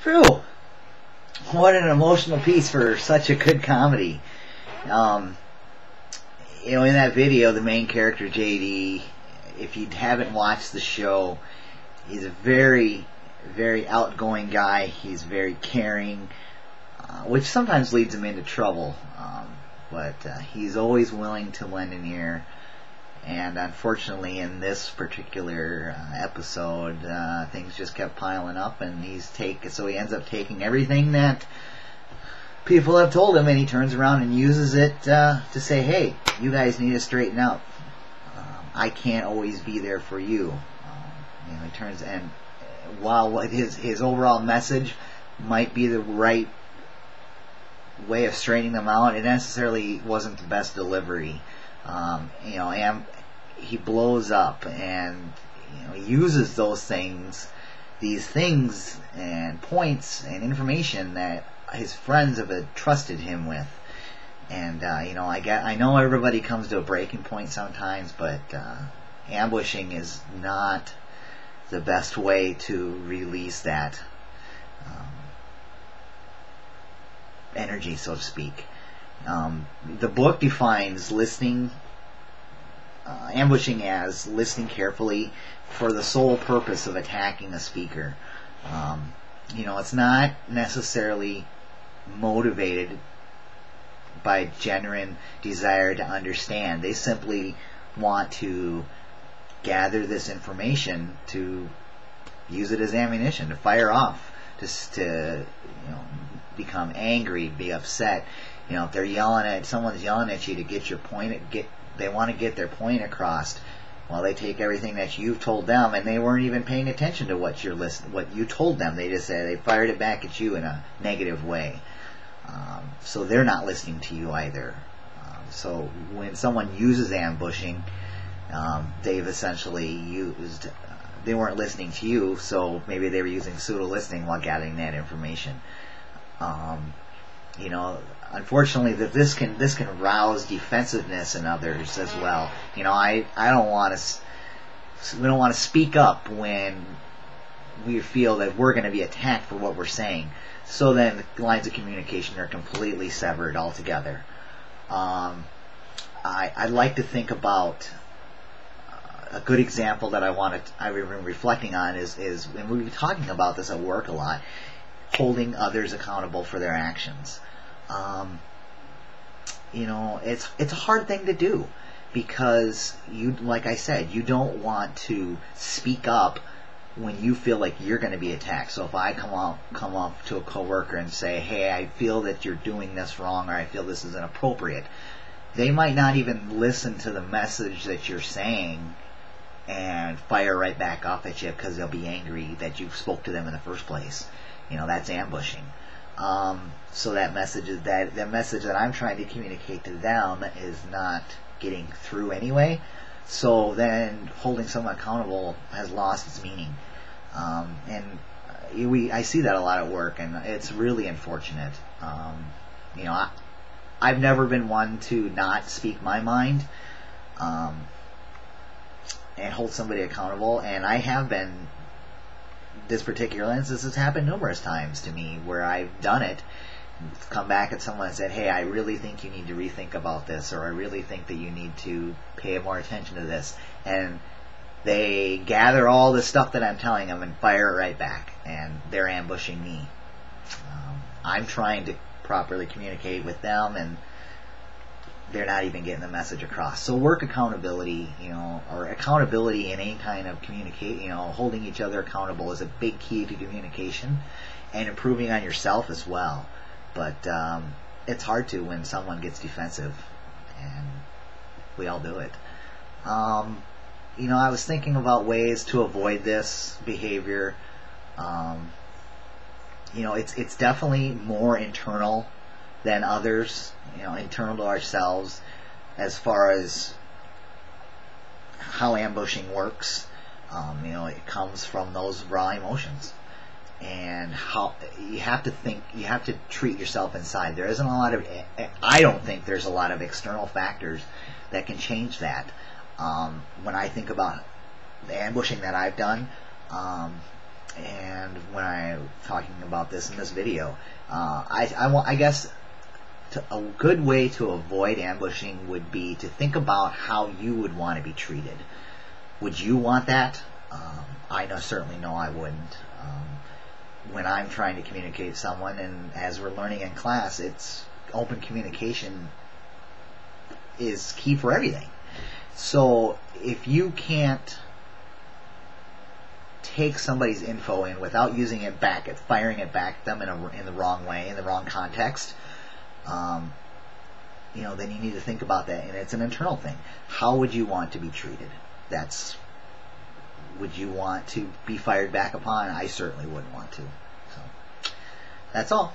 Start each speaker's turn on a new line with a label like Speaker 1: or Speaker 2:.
Speaker 1: Phew! What an emotional piece for such a good comedy. In that video, the main character, JD, if you haven't watched the show, he's a very, very outgoing guy. He's very caring, which sometimes leads him into trouble. But he's always willing to lend an ear. And unfortunately, in this particular episode, things just kept piling up, and so he ends up taking everything that people have told him, and he turns around and uses it to say, "Hey, you guys need to straighten out. I can't always be there for you." He turns, and while his overall message might be the right way of straightening them out, it necessarily wasn't the best delivery. And he blows up and uses these things and points and information that his friends have trusted him with. And I know everybody comes to a breaking point sometimes, but ambushing is not the best way to release that energy, so to speak. The book defines ambushing as listening carefully for the sole purpose of attacking a speaker. It's not necessarily motivated by genuine desire to understand. They simply want to gather this information to use it as ammunition, to fire off, to become angry, be upset. If they're someone's yelling at you to get your point, they want to get their point across. Well, they take everything that you've told them, and they weren't even paying attention to what you told them. They just they fired it back at you in a negative way. So they're not listening to you either. So when someone uses ambushing, they've essentially used. They weren't listening to you, so maybe they were using pseudo listening while gathering that information. Unfortunately, that this can rouse defensiveness in others as well. We don't want to speak up when we feel that we're going to be attacked for what we're saying. So then the lines of communication are completely severed altogether. I'd like to think about a good example that I've been reflecting on is and we've been talking about this at work a lot, holding others accountable for their actions. It's a hard thing to do because like I said, you don't want to speak up when you feel like you're going to be attacked. So if I come up to a coworker and say, "Hey, I feel that you're doing this wrong," or "I feel this is inappropriate," they might not even listen to the message that you're saying and fire right back off at you because they'll be angry that you spoke to them in the first place. That's ambushing. So that message that I'm trying to communicate to them is not getting through anyway. So then holding someone accountable has lost its meaning. I see that a lot at work, and it's really unfortunate. I've never been one to not speak my mind and hold somebody accountable, and I have been. This particular instance has happened numerous times to me where I've done it, come back at someone and said, "Hey, I really think you need to rethink about this," or "I really think that you need to pay more attention to this," and they gather all the stuff that I'm telling them and fire it right back, and they're ambushing me. I'm trying to properly communicate with them, and they're not even getting the message across. So work accountability, or accountability in any kind of communicate, holding each other accountable is a big key to communication and improving on yourself as well. But it's hard to when someone gets defensive, and we all do it. I was thinking about ways to avoid this behavior. It's definitely more internal than others, internal to ourselves, as far as how ambushing works. It comes from those raw emotions, and how you have to treat yourself inside. There isn't a lot of, I don't think there's a lot of external factors that can change that. When I think about the ambushing that I've done, and and when I'm talking about this in this video. I guess a good way to avoid ambushing would be to think about how you would want to be treated. Would you want that? I know, certainly no, I wouldn't. When I'm trying to communicate with someone, and as we're learning in class, it's open communication is key for everything. So if you can't take somebody's info in without using it back, at firing it back at them in the wrong way, in the wrong context, then you need to think about that, and it's an internal thing. How would you want to be treated? Would you want to be fired back upon? I certainly wouldn't want to. So that's all.